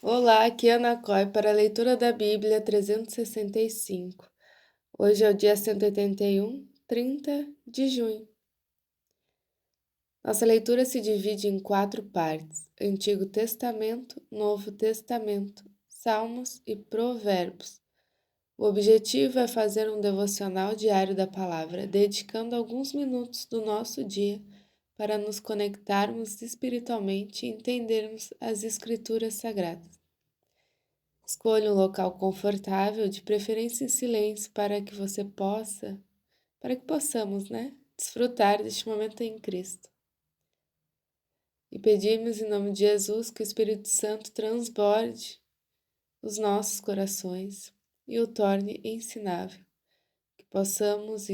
Olá, aqui é Ana Coy para a leitura da Bíblia 365. Hoje é o dia 181, 30 de junho. Nossa leitura se divide em 4 partes: Antigo Testamento, Novo Testamento, Salmos e Provérbios. O objetivo é fazer um devocional diário da palavra, dedicando alguns minutos do nosso dia para nos conectarmos espiritualmente e entendermos as Escrituras Sagradas. Escolha um local confortável, de preferência em silêncio, para que possamos, desfrutar deste momento em Cristo. E pedimos em nome de Jesus que o Espírito Santo transborde os nossos corações e o torne ensinável, que possamos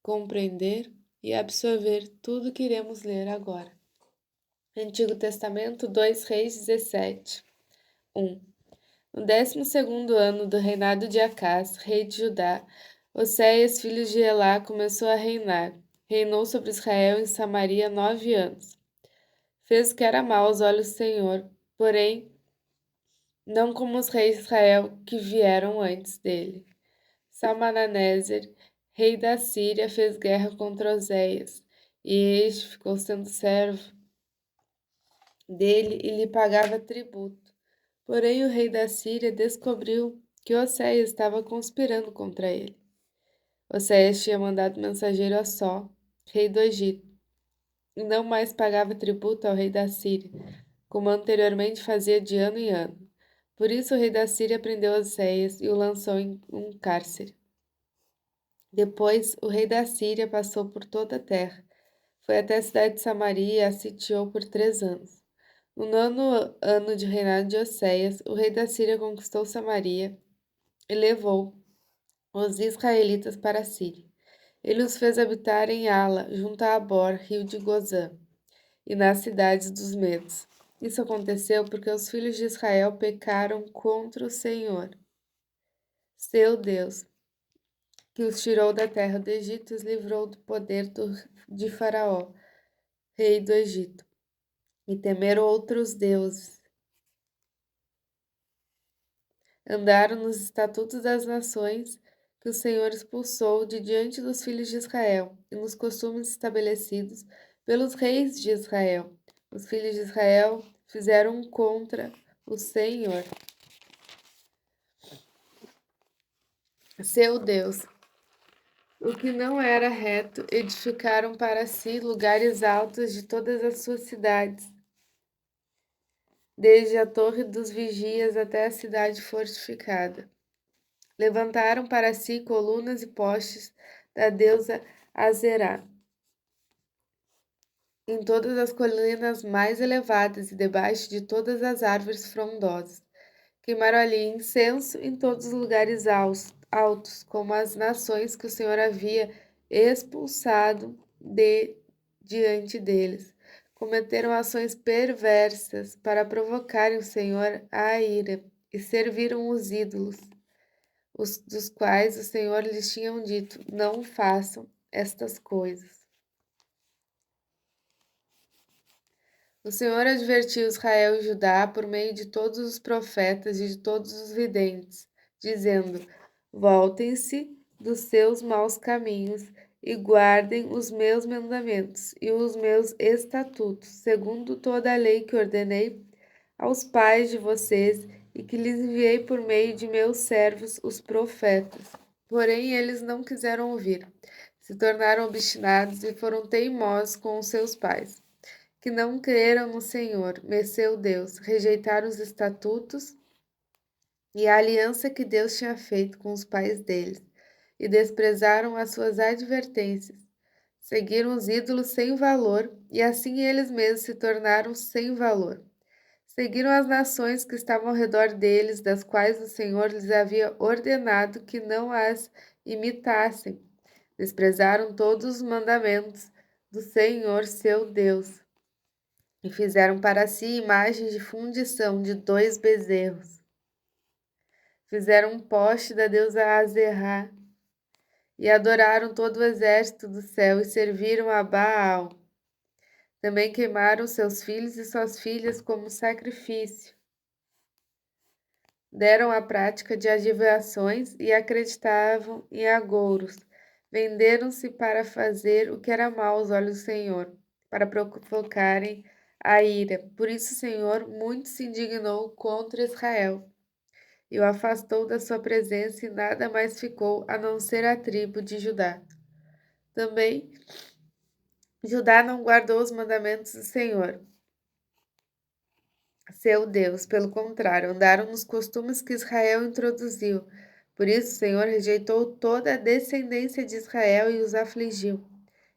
compreender e absorver tudo que iremos ler agora. Antigo Testamento, 2 Reis 17, 1. No 12º ano do reinado de Acás, rei de Judá, Oséias, filho de Elá, começou a reinar. Reinou sobre Israel em Samaria 9 anos. Fez o que era mal aos olhos do Senhor, porém, não como os reis de Israel que vieram antes dele. Salmananeser, rei da Síria, fez guerra contra Oséias, e este ficou sendo servo dele e lhe pagava tributo. Porém, o rei da Síria descobriu que Oséias estava conspirando contra ele. Oséias tinha mandado mensageiro a Só, rei do Egito, e não mais pagava tributo ao rei da Síria, como anteriormente fazia de ano em ano. Por isso o rei da Síria prendeu Oséias e o lançou em um cárcere. Depois, o rei da Síria passou por toda a terra, foi até a cidade de Samaria e a sitiou por 3 anos. No 9º ano de reinado de Oséias, o rei da Síria conquistou Samaria e levou os israelitas para a Síria. Ele os fez habitar em Ala, junto a Abor, rio de Gozã, e nas cidades dos Medos. Isso aconteceu porque os filhos de Israel pecaram contra o Senhor, seu Deus, que os tirou da terra do Egito e os livrou do poder de Faraó, rei do Egito, e temeram outros deuses. Andaram nos estatutos das nações que o Senhor expulsou de diante dos filhos de Israel, e nos costumes estabelecidos pelos reis de Israel. Os filhos de Israel fizeram contra o Senhor, seu Deus, o que não era reto. Edificaram para si lugares altos de todas as suas cidades, desde a torre dos vigias até a cidade fortificada. Levantaram para si colunas e postes da deusa Azerá em todas as colinas mais elevadas e debaixo de todas as árvores frondosas. Queimaram ali incenso em todos os lugares altos, como as nações que o Senhor havia expulsado diante deles. Cometeram ações perversas para provocarem o Senhor à ira e serviram os ídolos, dos quais o Senhor lhes tinha dito: não façam estas coisas. O Senhor advertiu Israel e Judá por meio de todos os profetas e de todos os videntes, dizendo: voltem-se dos seus maus caminhos e guardem os meus mandamentos e os meus estatutos, segundo toda a lei que ordenei aos pais de vocês e que lhes enviei por meio de meus servos, os profetas. Porém, eles não quiseram ouvir, se tornaram obstinados e foram teimosos com os seus pais, que não creram no Senhor, seu Deus, rejeitaram os estatutos e a aliança que Deus tinha feito com os pais deles, e desprezaram as suas advertências. Seguiram os ídolos sem valor, e assim eles mesmos se tornaram sem valor. Seguiram as nações que estavam ao redor deles, das quais o Senhor lhes havia ordenado que não as imitassem. Desprezaram todos os mandamentos do Senhor, seu Deus, e fizeram para si imagens de fundição de 2 bezerros. Fizeram um poste da deusa Azerá e adoraram todo o exército do céu e serviram a Baal. Também queimaram seus filhos e suas filhas como sacrifício. deram a prática de adivinhações e acreditavam em agouros. Venderam-se para fazer o que era mal aos olhos do Senhor, para provocarem a ira. Por isso o Senhor muito se indignou contra Israel e o afastou da sua presença, e nada mais ficou a não ser a tribo de Judá. Também Judá não guardou os mandamentos do Senhor, seu Deus. Pelo contrário, andaram nos costumes que Israel introduziu. Por isso o Senhor rejeitou toda a descendência de Israel e os afligiu,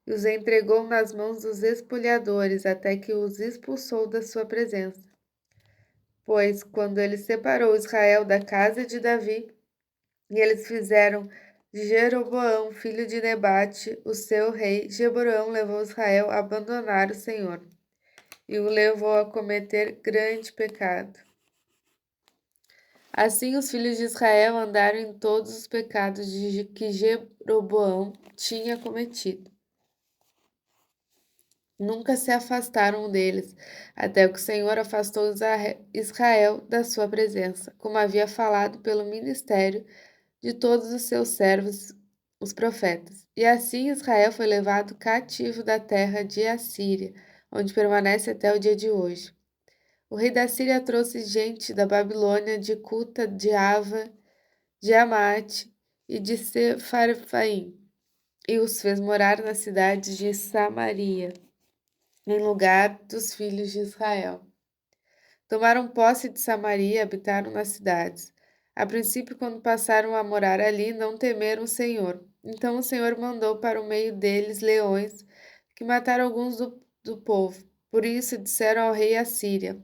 e os entregou nas mãos dos espoliadores, até que os expulsou da sua presença. Pois, quando ele separou Israel da casa de Davi, e eles fizeram de Jeroboão, filho de Nebate, o seu rei, Jeroboão levou Israel a abandonar o Senhor, e o levou a cometer grande pecado. Assim os filhos de Israel andaram em todos os pecados que Jeroboão tinha cometido. Nunca se afastaram deles, até que o Senhor afastou Israel da sua presença, como havia falado pelo ministério de todos os seus servos, os profetas. E assim Israel foi levado cativo da terra de Assíria, onde permanece até o dia de hoje. O rei da Síria trouxe gente da Babilônia, de Cuta, de Ava, de Amate e de Sefarfaim, e os fez morar na cidade de Samaria, em lugar dos filhos de Israel. Tomaram posse de Samaria e habitaram nas cidades. A princípio, quando passaram a morar ali, não temeram o Senhor. Então o Senhor mandou para o meio deles leões, que mataram alguns do povo. Por isso disseram ao rei Assíria: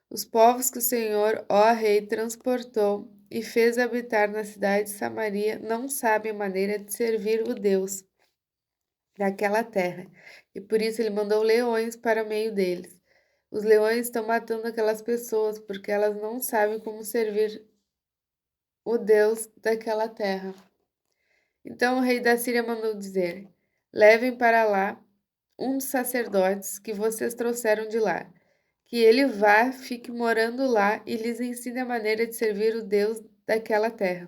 os povos que o Senhor, ó rei, transportou e fez habitar na cidade de Samaria não sabem a maneira de servir o Deus daquela terra, e por isso ele mandou leões para o meio deles. Os leões estão matando aquelas pessoas porque elas não sabem como servir o Deus daquela terra. Então o rei da Síria mandou dizer: levem para lá um dos sacerdotes que vocês trouxeram de lá, que ele vá, fique morando lá e lhes ensine a maneira de servir o Deus daquela terra.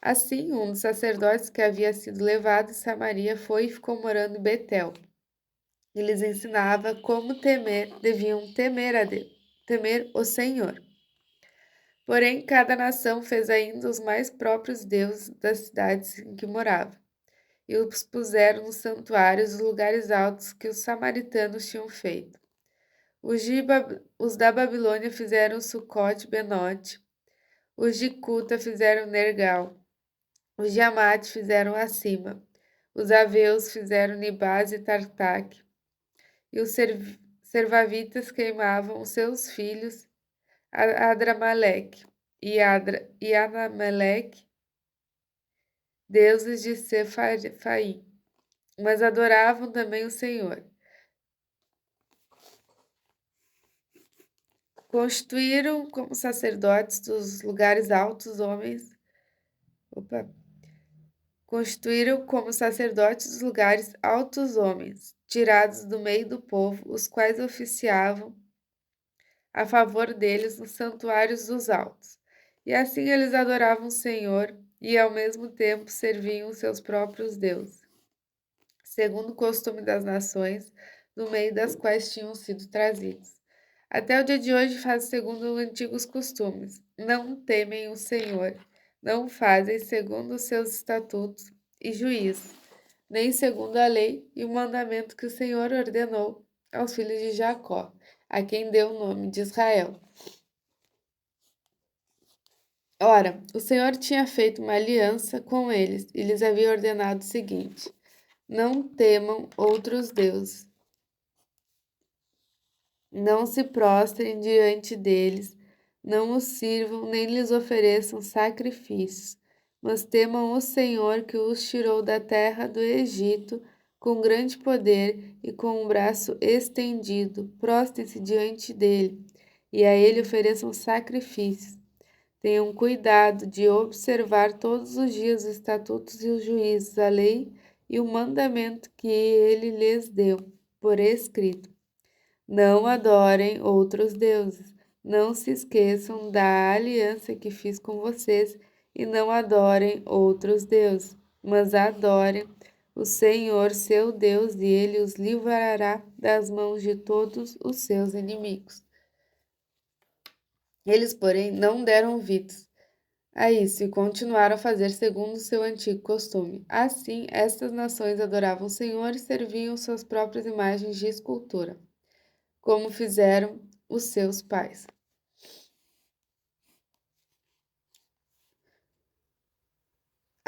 Assim, um dos sacerdotes que havia sido levado de Samaria foi e ficou morando em Betel. E lhes ensinava como deviam temer o Senhor. Porém, cada nação fez ainda os mais próprios deuses das cidades em que morava, e os puseram nos santuários dos lugares altos que os samaritanos tinham feito. Os da Babilônia fizeram Sucote Benote, os de Cuta fizeram Nergal, os de Amate fizeram Acima, os aveus fizeram Nibás e Tartaque, e os servavitas queimavam os seus filhos Adramaleque e Anameleque, deuses de Sefarfaim, mas adoravam também o Senhor. Constituíram como sacerdotes dos lugares altos homens. Constituíram como sacerdotes dos lugares altos homens, tirados do meio do povo, os quais oficiavam a favor deles nos santuários dos altos. E assim eles adoravam o Senhor e ao mesmo tempo serviam os seus próprios deuses, segundo o costume das nações, no meio das quais tinham sido trazidos. Até o dia de hoje fazem segundo os antigos costumes. Não temem o Senhor, não fazem segundo os seus estatutos e juízos, nem segundo a lei e o mandamento que o Senhor ordenou aos filhos de Jacó, a quem deu o nome de Israel. Ora, o Senhor tinha feito uma aliança com eles e lhes havia ordenado o seguinte: não temam outros deuses, não se prostrem diante deles, não os sirvam nem lhes ofereçam sacrifícios, mas temam o Senhor que os tirou da terra do Egito com grande poder e com um braço estendido. Prostrem-se diante dele e a ele ofereçam sacrifícios. Tenham cuidado de observar todos os dias os estatutos e os juízos, a lei e o mandamento que ele lhes deu por escrito. Não adorem outros deuses, Não se esqueçam da aliança que fiz com vocês e não adorem outros deuses, mas adorem o Senhor, seu Deus, e ele os livrará das mãos de todos os seus inimigos. Eles, porém, não deram ouvidos a isso e continuaram a fazer segundo o seu antigo costume. Assim, estas nações adoravam o Senhor e serviam suas próprias imagens de escultura, como fizeram os seus pais.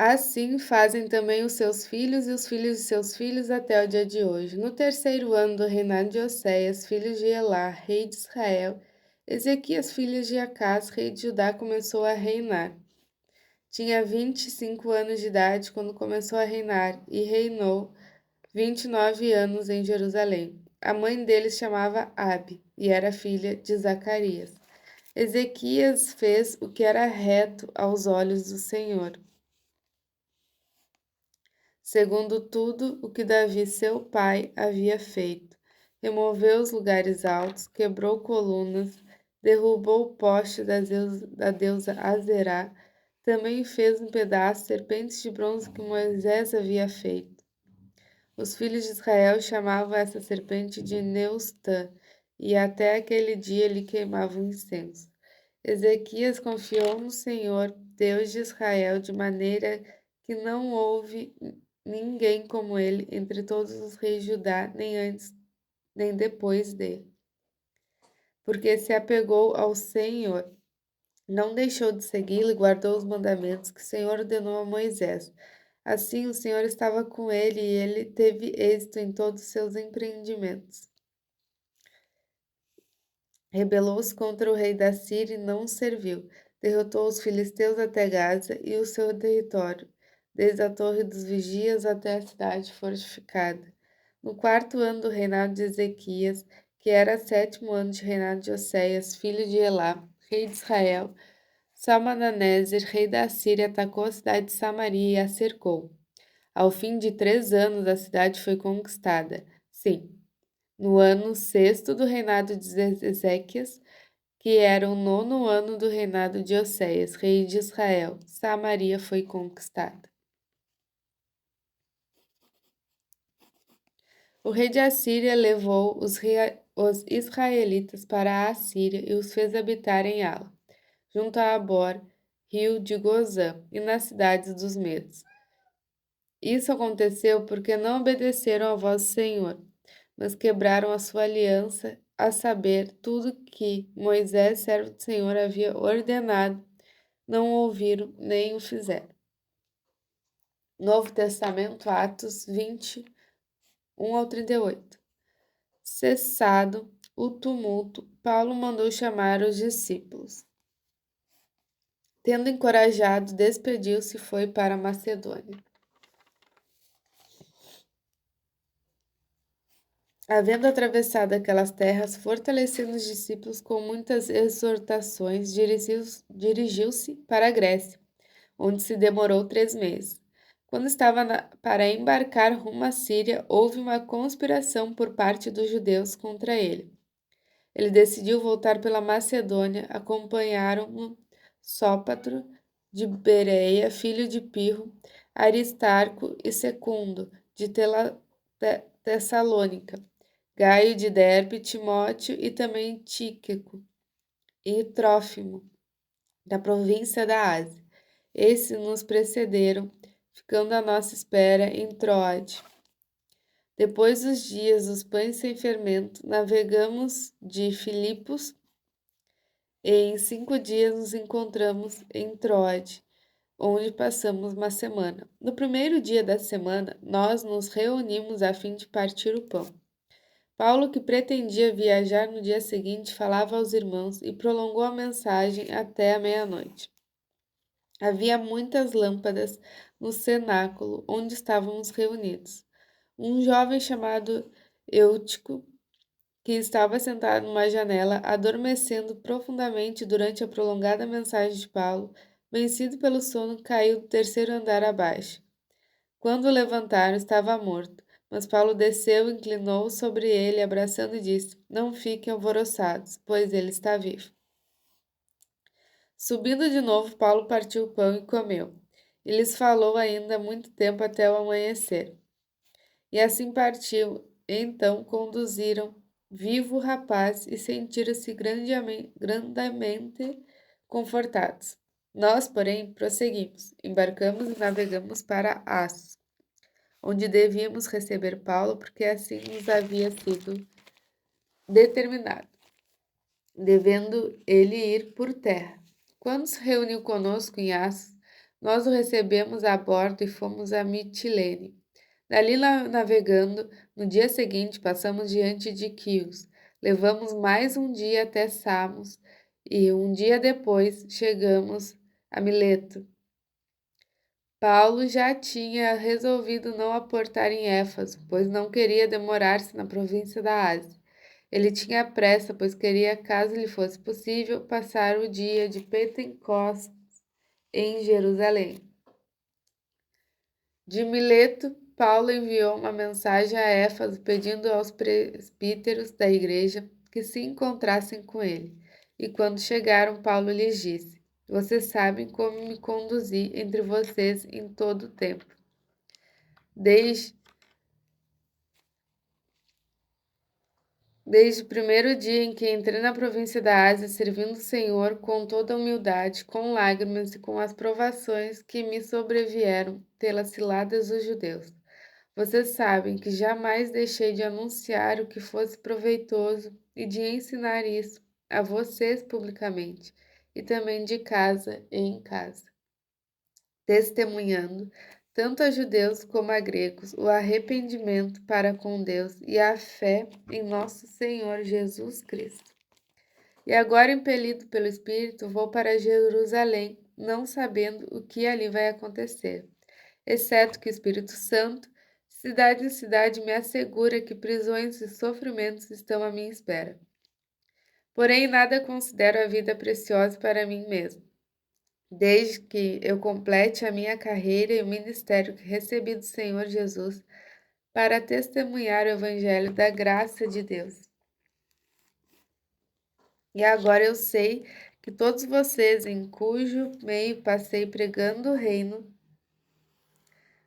Assim fazem também os seus filhos e os filhos de seus filhos até o dia de hoje. No terceiro ano do reinado de Oséias, filho de Elá, rei de Israel, Ezequias, filho de Acás, rei de Judá, começou a reinar. Tinha 25 anos de idade quando começou a reinar e reinou 29 anos em Jerusalém. A mãe dele se chamava Abi e era filha de Zacarias. Ezequias fez o que era reto aos olhos do Senhor, segundo tudo o que Davi, seu pai, havia feito. Removeu os lugares altos, quebrou colunas, derrubou o poste da deusa Azerá, também fez em pedaços serpentes de bronze que Moisés havia feito. Os filhos de Israel chamavam essa serpente de Neustã, e até aquele dia lhe queimavam incenso. Ezequias confiou no Senhor, Deus de Israel, de maneira que não houve ninguém como ele entre todos os reis de Judá, nem antes nem depois dele. Porque se apegou ao Senhor, não deixou de segui-lo e guardou os mandamentos que o Senhor ordenou a Moisés. Assim, o Senhor estava com ele e ele teve êxito em todos os seus empreendimentos. Rebelou-se contra o rei da Síria e não o serviu. Derrotou os filisteus até Gaza e o seu território, desde a torre dos vigias até a cidade fortificada. No quarto ano do reinado de Ezequias, que era sétimo ano de reinado de Oséias, filho de Elá, rei de Israel, Salmananeser, rei da Síria, atacou a cidade de Samaria e a cercou. Ao fim de 3 anos, a cidade foi conquistada. Sim, no ano sexto do reinado de Ezequias, que era o nono ano do reinado de Oséias, rei de Israel, Samaria foi conquistada. O rei de Assíria levou os israelitas para a Assíria e os fez habitar em Ala, junto a Abor, rio de Gozã, e nas cidades dos Medos. Isso aconteceu porque não obedeceram à voz do Senhor, mas quebraram a sua aliança, a saber, tudo que Moisés, servo do Senhor, havia ordenado, não ouviram nem o fizeram. Novo Testamento, Atos 20, 1 ao 38. Cessado o tumulto, Paulo mandou chamar os discípulos. Tendo encorajado, despediu-se e foi para Macedônia. Havendo atravessado aquelas terras, fortalecendo os discípulos com muitas exortações, dirigiu-se para a Grécia, onde se demorou 3 meses. Quando estava para embarcar rumo à Síria, houve uma conspiração por parte dos judeus contra ele. Ele decidiu voltar pela Macedônia, acompanharam-no Sópatro de Bereia, filho de Pirro, Aristarco e Secundo, de Tessalônica, Gaio de Derbe, Timóteo e também Tíquico e Trófimo, da província da Ásia. Esses nos precederam, ficando à nossa espera em Troade. Depois dos dias dos pães sem fermento, navegamos de Filipos e em 5 dias nos encontramos em Troade, onde passamos uma semana. No primeiro dia da semana, nós nos reunimos a fim de partir o pão. Paulo, que pretendia viajar no dia seguinte, falava aos irmãos e prolongou a mensagem até a meia-noite. Havia muitas lâmpadas no cenáculo onde estávamos reunidos. Um jovem chamado Eutico, que estava sentado numa janela, adormecendo profundamente durante a prolongada mensagem de Paulo, vencido pelo sono, caiu do terceiro andar abaixo. Quando o levantaram, estava morto. Mas Paulo desceu, inclinou sobre ele, abraçando e disse: Não fiquem alvoroçados, pois ele está vivo. Subindo de novo, Paulo partiu o pão e comeu. E lhes falou ainda muito tempo até o amanhecer. E assim partiu. Então conduziram vivo o rapaz e sentiram-se grandemente confortados. Nós, porém, prosseguimos, embarcamos e navegamos para Assos, onde devíamos receber Paulo, porque assim nos havia sido determinado, devendo ele ir por terra. Quando se reuniu conosco em Assos, nós o recebemos a bordo e fomos a Mitilene. Dali navegando, no dia seguinte passamos diante de Quios. Levamos mais um dia até Samos e um dia depois chegamos a Mileto. Paulo já tinha resolvido não aportar em Éfeso, pois não queria demorar-se na província da Ásia. Ele tinha pressa, pois queria, caso lhe fosse possível, passar o dia de Pentecostes em Jerusalém. De Mileto, Paulo enviou uma mensagem a Éfeso pedindo aos presbíteros da igreja que se encontrassem com ele. E quando chegaram, Paulo lhes disse: Vocês sabem como me conduzi entre vocês em todo o tempo. Desde o primeiro dia em que entrei na província da Ásia, servindo o Senhor com toda a humildade, com lágrimas e com as provações que me sobrevieram pelas ciladas dos judeus. Vocês sabem que jamais deixei de anunciar o que fosse proveitoso e de ensinar isso a vocês publicamente, e também de casa em casa, testemunhando tanto a judeus como a gregos o arrependimento para com Deus e a fé em nosso Senhor Jesus Cristo. E agora, impelido pelo Espírito, vou para Jerusalém, não sabendo o que ali vai acontecer, exceto que o Espírito Santo, cidade em cidade, me assegura que prisões e sofrimentos estão à minha espera. Porém, nada considero a vida preciosa para mim mesmo, desde que eu complete a minha carreira e o ministério que recebi do Senhor Jesus para testemunhar o Evangelho da graça de Deus. E agora eu sei que todos vocês, em cujo meio passei pregando o reino,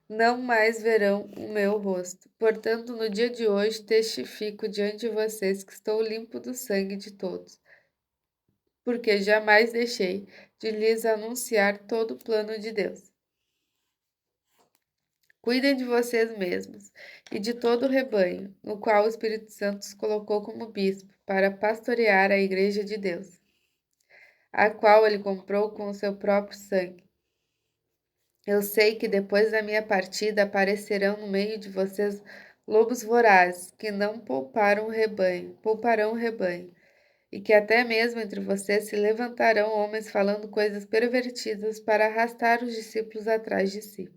não mais verão o meu rosto. Portanto, no dia de hoje, testifico diante de vocês que estou limpo do sangue de todos, porque jamais deixei de lhes anunciar todo o plano de Deus. Cuidem de vocês mesmos e de todo o rebanho, no qual o Espírito Santo os colocou como bispo, para pastorear a igreja de Deus, a qual ele comprou com o seu próprio sangue. Eu sei que depois da minha partida aparecerão no meio de vocês lobos vorazes, que não pouparão o rebanho, e que até mesmo entre vocês se levantarão homens falando coisas pervertidas para arrastar os discípulos atrás de si.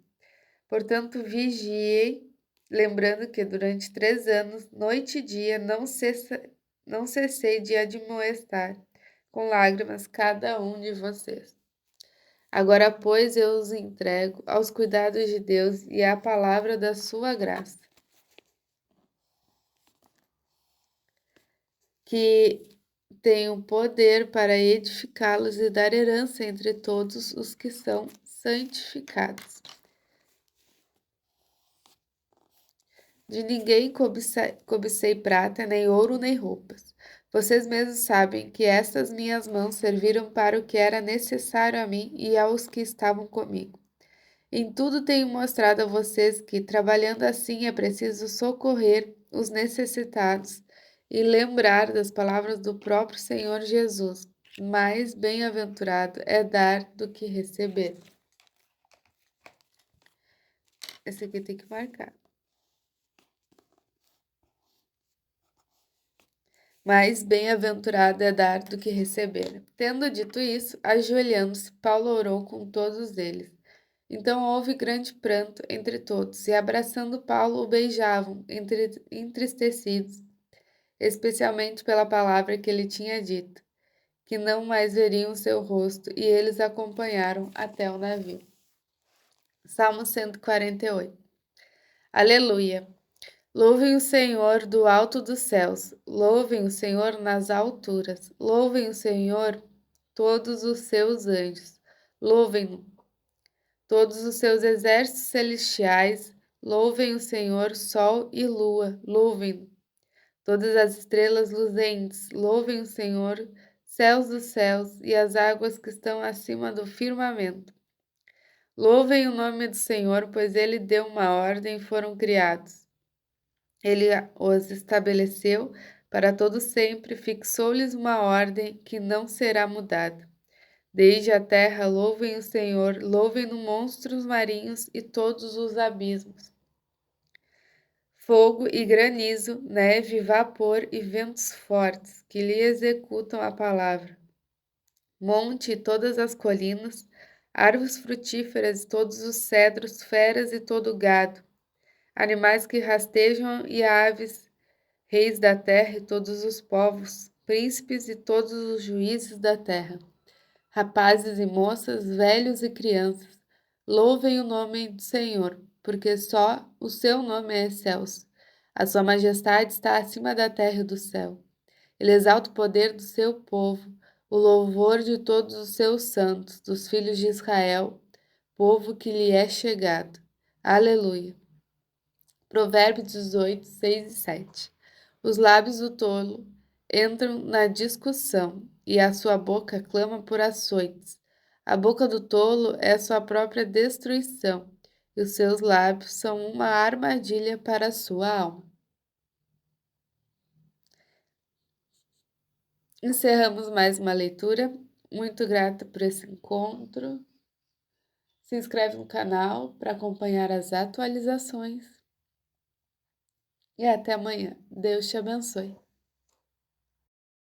Portanto, vigiei, lembrando que durante 3 anos, noite e dia, não cessei de admoestar com lágrimas cada um de vocês. Agora, pois, eu os entrego aos cuidados de Deus e à palavra da sua graça, que tem o poder para edificá-los e dar herança entre todos os que são santificados. De ninguém cobicei prata, nem ouro, nem roupas. Vocês mesmos sabem que estas minhas mãos serviram para o que era necessário a mim e aos que estavam comigo. Em tudo tenho mostrado a vocês que, trabalhando assim, é preciso socorrer os necessitados e lembrar das palavras do próprio Senhor Jesus. Mais bem-aventurado é dar do que receber. Esse aqui tem que marcar. Mais bem-aventurado é dar do que receber. Tendo dito isso, ajoelhando-se, Paulo orou com todos eles. Então houve grande pranto entre todos, e abraçando Paulo o beijavam, entristecidos, especialmente pela palavra que ele tinha dito, que não mais veriam seu rosto, e eles acompanharam até o navio. Salmo 148. Aleluia! Louvem o Senhor do alto dos céus, louvem o Senhor nas alturas, louvem o Senhor todos os seus anjos. Louvem-no. Todos os seus exércitos celestiais, louvem o Senhor, sol e lua, louvem-no. Todas as estrelas luzentes, louvem o Senhor, céus dos céus e as águas que estão acima do firmamento. Louvem o nome do Senhor, pois ele deu uma ordem e foram criados. Ele os estabeleceu para todo sempre, fixou-lhes uma ordem que não será mudada. Desde a terra louvem o Senhor, louvem no monstros marinhos e todos os abismos. Fogo e granizo, neve, vapor e ventos fortes, que lhe executam a palavra. Monte e todas as colinas, árvores frutíferas e todos os cedros, feras e todo o gado, animais que rastejam e aves, reis da terra e todos os povos, príncipes e todos os juízes da terra, rapazes e moças, velhos e crianças, louvem o nome do Senhor, porque só o seu nome é excelso. A sua majestade está acima da terra e do céu. Ele exalta o poder do seu povo, o louvor de todos os seus santos, dos filhos de Israel, povo que lhe é chegado. Aleluia. Provérbios 18, 6 e 7. Os lábios do tolo entram na discussão, e a sua boca clama por açoites. A boca do tolo é sua própria destruição, e os seus lábios são uma armadilha para a sua alma. Encerramos mais uma leitura. Muito grata por esse encontro. Se inscreve no canal para acompanhar as atualizações. E até amanhã. Deus te abençoe.